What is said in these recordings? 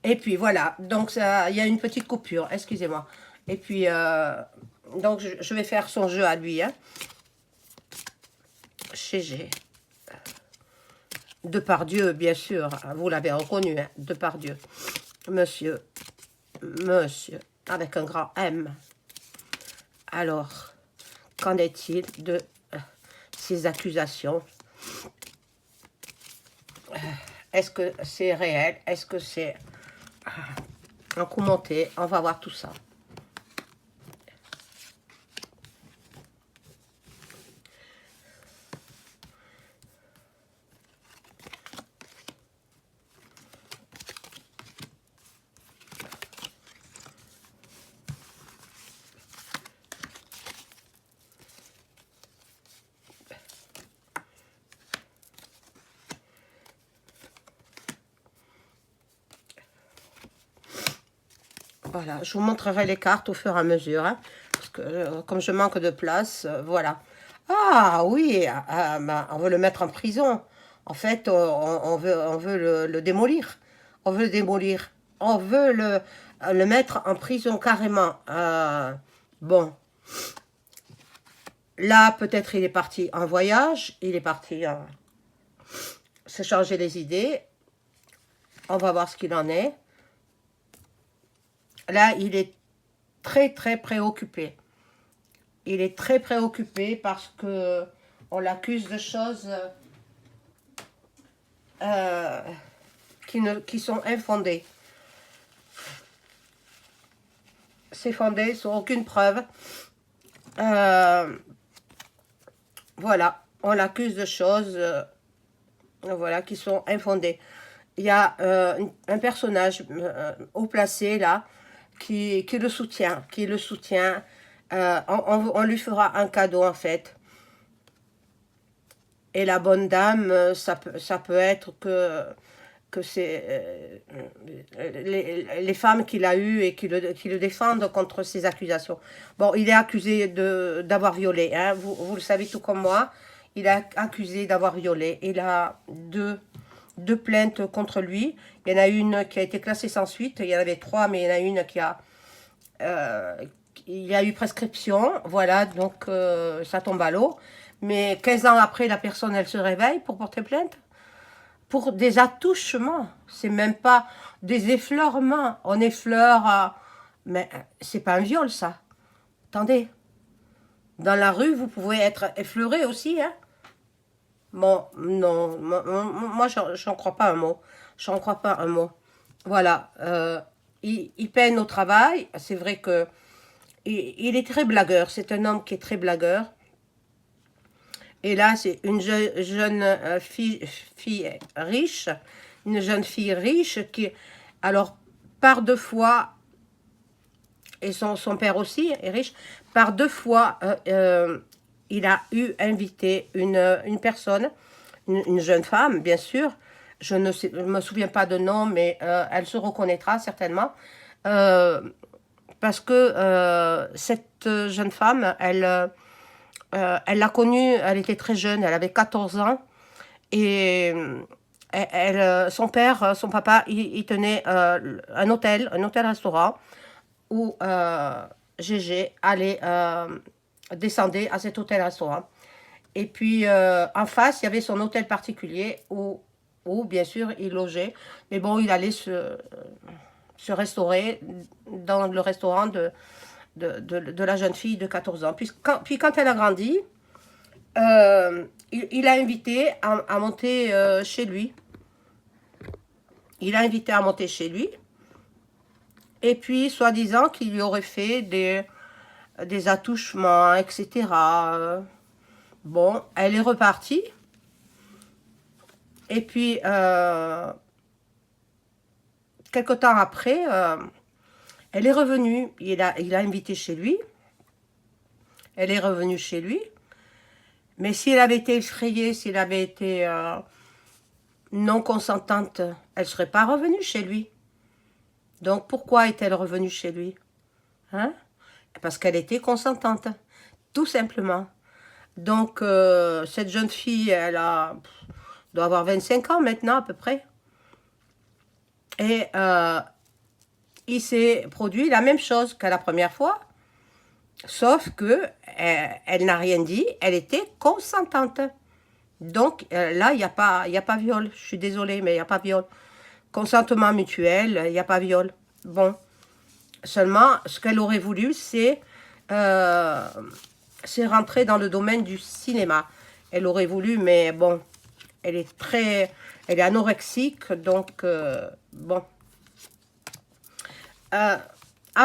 Et puis voilà, donc ça, il y a une petite coupure, excusez-moi. Et puis, donc je vais faire son jeu à lui, hein. Chez G. Depardieu, bien sûr, vous l'avez reconnu, hein, Depardieu. Monsieur, monsieur, avec un grand M. Alors, qu'en est-il de ces accusations? Est-ce que c'est réel? Est-ce que c'est un coup monté? On va voir tout ça. Voilà, je vous montrerai les cartes au fur et à mesure, hein, parce que comme je manque de place, voilà. Ah oui, ben, on veut le mettre en prison. En fait, on veut le démolir. On veut le démolir. On veut le mettre en prison carrément. Bon, là, peut-être il est parti en voyage, il est parti se changer les idées. On va voir ce qu'il en est. Là, il est très, très préoccupé. Il est très préoccupé parce que on l'accuse de choses euh, qui sont infondées. C'est fondé sur aucune preuve. Euh, voilà, on l'accuse de choses voilà, qui sont infondées. Il y a un personnage haut placé là qui le soutient, qui le soutient. On lui fera un cadeau en fait. Et la bonne dame, ça peut être que c'est les femmes qu'il a eues et qui le défendent contre ces accusations. Bon, il est accusé d'avoir violé, hein, vous le savez tout comme moi. Il est accusé d'avoir violé. Il a deux plaintes contre lui. Il y en a une qui a été classée sans suite. Il y en avait trois, mais il y en a une qui a... euh, il y a eu prescription. Voilà, donc ça tombe à l'eau. Mais 15 ans après, la personne, elle se réveille pour porter plainte pour des attouchements. C'est même pas des effleurements. On effleure, mais c'est pas un viol, ça. Attendez. Dans la rue, vous pouvez être effleuré aussi, hein. Bon, non, moi, j'en crois pas un mot. J'en crois pas un mot. Voilà. Il peine au travail. C'est vrai que il est très blagueur. C'est un homme qui est très blagueur. Et là, c'est une jeune fille riche, une jeune fille riche qui, alors, par deux fois, et son père aussi est riche, par deux fois, il a eu invité une personne, une jeune femme, bien sûr. Je ne me souviens pas de nom, mais elle se reconnaîtra certainement. Euh, Parce que cette jeune femme, elle l'a connue, elle était très jeune, elle avait 14 ans. Et son père, son papa, il tenait un hôtel-restaurant où Gégé allait descendait à cet hôtel-restaurant. Et puis en face, il y avait son hôtel particulier où bien sûr, il logeait. Mais bon, il allait se restaurer dans le restaurant de la jeune fille de 14 ans. Puis quand elle a grandi, il a invité à monter chez lui. Il a invité à monter chez lui. Et puis, soi-disant qu'il lui aurait fait des attouchements, etc. Bon, elle est repartie. Et puis, quelque temps après, elle est revenue. Il a invité chez lui. Elle est revenue chez lui. Mais si elle avait été effrayée, si elle avait été non consentante, elle ne serait pas revenue chez lui. Donc pourquoi est-elle revenue chez lui? Hein? Parce qu'elle était consentante, tout simplement. Donc cette jeune fille, doit avoir 25 ans maintenant à peu près. Et il s'est produit la même chose qu'à la première fois, sauf que elle n'a rien dit, elle était consentante. Donc là, il y a pas viol. Je suis désolée, mais il n'y a pas viol. Consentement mutuel, il n'y a pas viol. Bon, seulement, ce qu'elle aurait voulu, euh, c'est rentrer dans le domaine du cinéma. Elle aurait voulu, mais bon, elle est anorexique, donc bon. À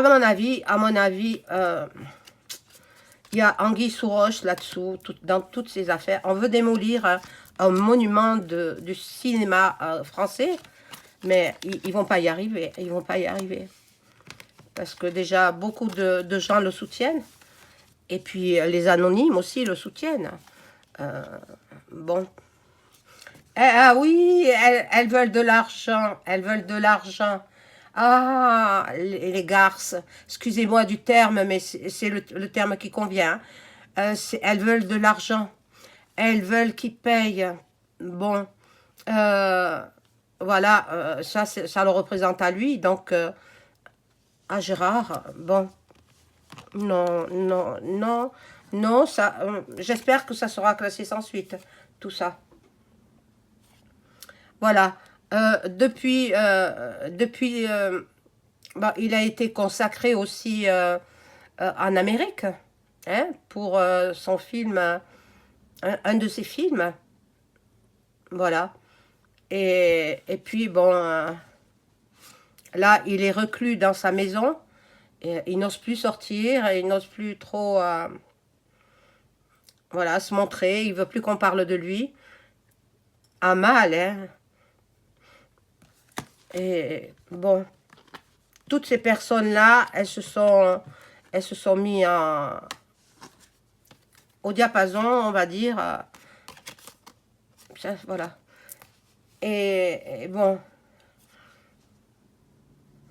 mon avis, il y a anguille sous roche là-dessous, dans toutes ces affaires. On veut démolir un monument du cinéma français, mais ils vont pas y arriver. Ils vont pas y arriver. Parce que déjà, beaucoup de gens le soutiennent. Et puis, les anonymes aussi le soutiennent. Bon. Ah oui, elles veulent de l'argent. Elles veulent de l'argent. Ah, les garces. Excusez-moi du terme, mais c'est le terme qui convient. Elles veulent de l'argent. Elles veulent qu'ils payent. Bon. Euh, voilà, ça le représente à lui. Donc, à Gérard, bon. Non, non, non, non, ça, j'espère que ça sera classé sans suite, tout ça. Voilà. Bah, il a été consacré aussi en Amérique, hein, pour son film, un de ses films. Voilà. Et puis, bon, là, il est reclus dans sa maison. Et il n'ose plus sortir, il n'ose plus trop voilà, se montrer. Il veut plus qu'on parle de lui. À mal, hein. Et bon, toutes ces personnes-là, elles se sont mis au diapason, on va dire. Ça, voilà. Et bon,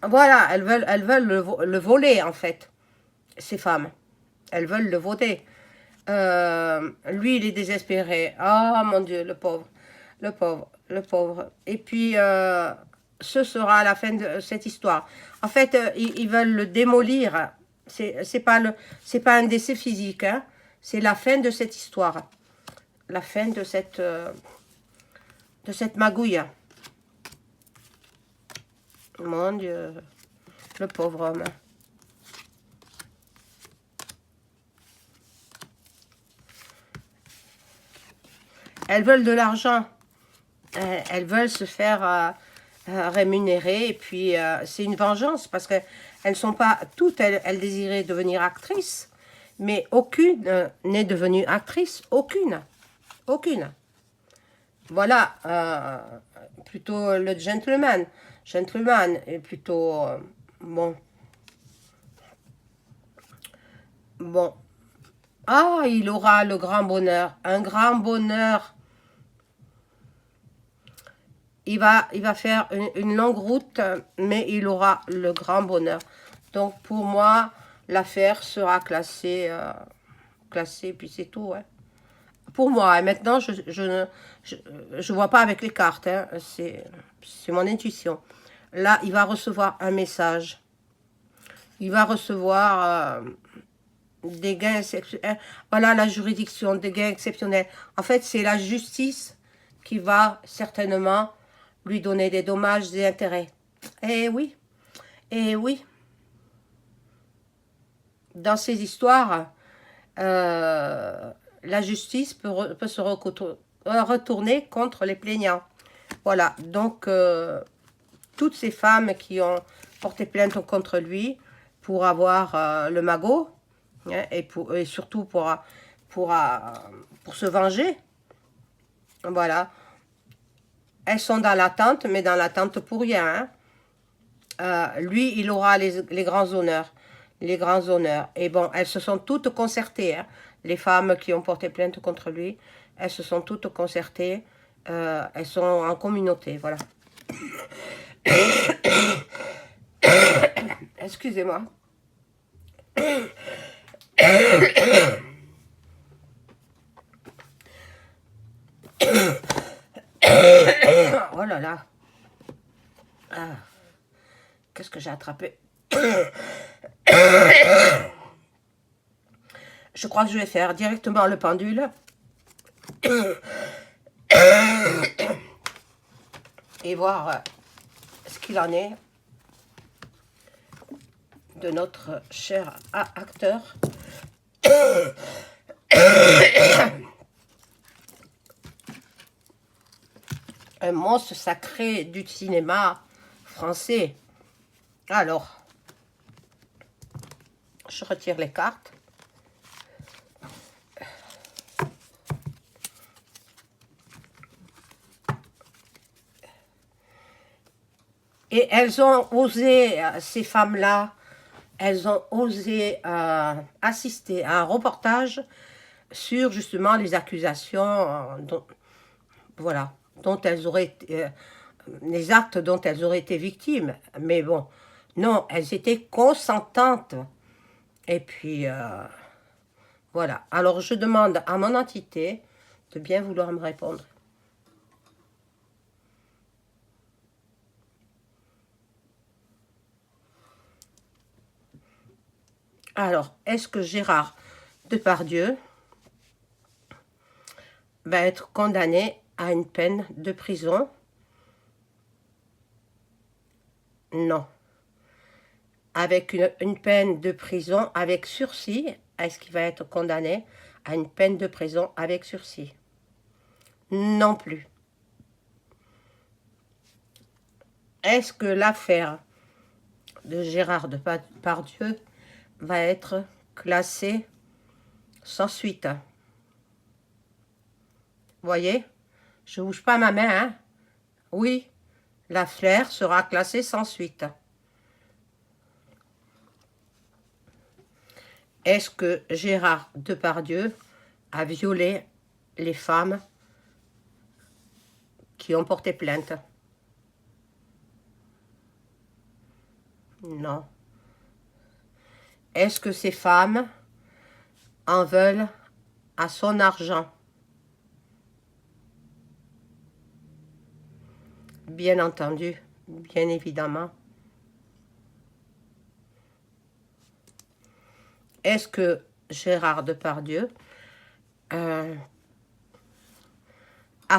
voilà, elles veulent le voler, en fait, ces femmes. Elles veulent le voler. Lui, il est désespéré. Ah, mon Dieu, le pauvre. Le pauvre, le pauvre. Et puis, ce sera la fin de cette histoire. En fait, ils veulent le démolir. C'est pas un décès physique, hein. C'est la fin de cette histoire. La fin de cette magouille. Mon Dieu, le pauvre homme. Elles veulent de l'argent. Elles veulent se faire rémunérer. Et puis, c'est une vengeance parce qu'elles ne sont pas toutes, elles désiraient devenir actrices. Mais aucune n'est devenue actrice. Aucune. Aucune. Voilà. Plutôt le gentleman. Gentleman est plutôt... bon. Bon. Ah, il aura le grand bonheur. Un grand bonheur. Il va faire une longue route, mais il aura le grand bonheur. Donc, pour moi, l'affaire sera classée, classée, puis c'est tout. Hein. Pour moi, et maintenant, je vois pas avec les cartes. Hein. C'est mon intuition. Là, il va recevoir un message. Il va recevoir des gains exceptionnels. Voilà la juridiction, des gains exceptionnels. En fait, c'est la justice qui va certainement lui donner des dommages et intérêts. Eh oui, eh oui. Dans ces histoires, la justice peut se retourner contre les plaignants. Voilà, donc toutes ces femmes qui ont porté plainte contre lui pour avoir le magot, hein, et surtout pour se venger, voilà. Elles sont dans l'attente, mais dans l'attente pour rien. Hein. Lui, il aura les grands honneurs. Les grands honneurs. Et bon, elles se sont toutes concertées. Hein. Les femmes qui ont porté plainte contre lui, elles se sont toutes concertées. Elles sont en communauté, voilà. Excusez-moi. Oh là là. Ah. Qu'est-ce que j'ai attrapé? Je crois que je vais faire directement le pendule. Et voir ce qu'il en est de notre cher acteur. Un monstre sacré du cinéma français. Alors, je retire les cartes. Et elles ont osé, ces femmes-là, elles ont osé assister à un reportage sur justement les accusations, voilà, dont elles auraient, les actes dont elles auraient été victimes. Mais bon, non, elles étaient consentantes. Et puis, voilà. Alors, je demande à mon entité de bien vouloir me répondre. Alors, est-ce que Gérard Depardieu va être condamné à une peine de prison? Non. Avec une peine de prison avec sursis, est-ce qu'il va être condamné à une peine de prison avec sursis? Non plus. Est-ce que l'affaire de Gérard Depardieu va être classée sans suite? Voyez, je ne bouge pas ma main, hein? Oui, l'affaire sera classée sans suite. Est-ce que Gérard Depardieu a violé les femmes qui ont porté plainte? Non. Est-ce que ces femmes en veulent à son argent? Bien entendu, bien évidemment. Est-ce que Gérard Depardieu a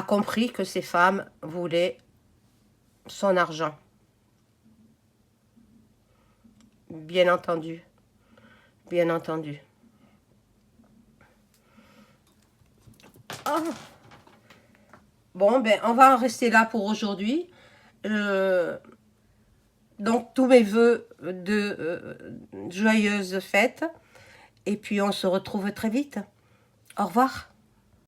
compris que ces femmes voulaient son argent? Bien entendu. Bien entendu. Oh. Bon, ben, on va en rester là pour aujourd'hui. Donc, tous mes voeux de joyeuses fêtes. Et puis, on se retrouve très vite. Au revoir.